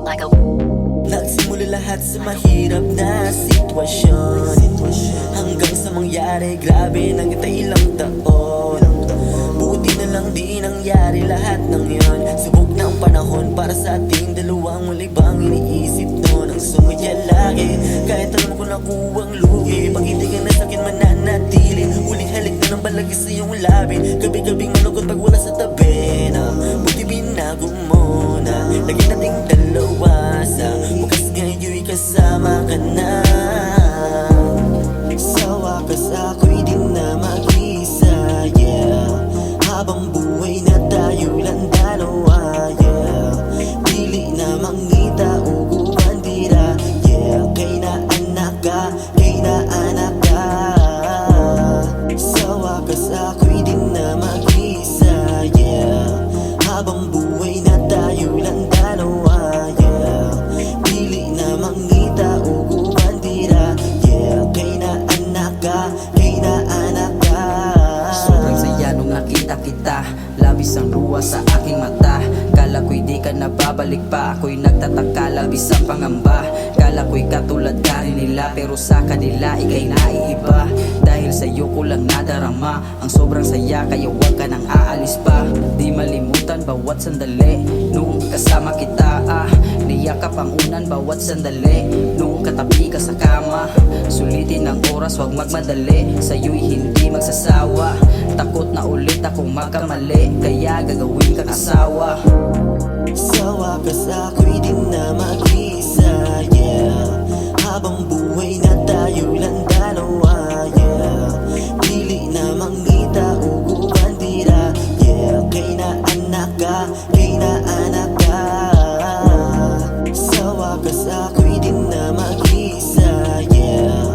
like a Nagsimula lahat sa mahirap na sitwasyon, hanggang sa mangyari, grabe nagtay ilang taon. Buti na lang di nangyari lahat ng yon. Subok na ang panahon para sa ating dalawang, muli bang iniisip noon ang sumaya lagi? Kahit alam ko nakuwang lugi, pag hindi ka na sa'kin mananatili, huling halik na ng balagi sa iyong labi. Gabi-gabing malungkot pag wala sa tabi na, buti binago mo na lagi nating dalawa. Sa bukas ngayon'y kasama ka na. Sa wakas ako'y di na mag-isa, yeah. Habang buhay na tayo lang dalawa, yeah. Dili na mangita o bandira, yeah. Kay na anak ka, kay na anak ka. Sa wakas ako'y di na mag-isa, yeah. Habang buhay na tayo lang dalawa, yeah. Dili na mangita o bandira, yeah. Kay na anak ka, kay na anak ka. Sobrang saya nung nakita kita, labis ang luha sa aking mata. Kala ko'y di ka nababalik pa, ako'y nagtataka, labis ang pangamba. Kala ko'y katulad ka rin nila, pero sa kanila ika'y naiiba. Dahil sa'yo ko lang nadarama ang sobrang saya, kaya huwag ka nang aalis pa. Di malimutan bawat sandali nung kasama kita, niyakap ang unan bawat sandali nung katabi ka sa kama. Sulitin ang oras, huwag magmadali, sa'yo'y hindi magsasawa. Takot na ulit akong magkamali, kaya gagawin kang asawa. Sa wakas ako'y di na mag-isa, yeah. Habang buhay na tayo lang dalawa, yeah. Dili na mangita o bandira, yeah. Kay na anak ka, kay na anak ka. Sa wakas ako'y di na mag-isa, yeah.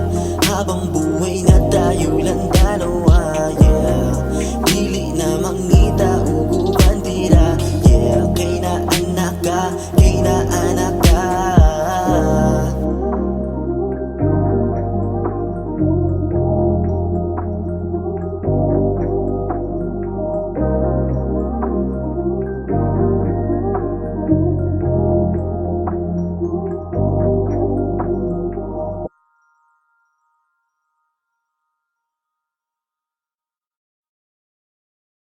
Habang buhay na tayo lang dalawa, yeah. Dili na mangita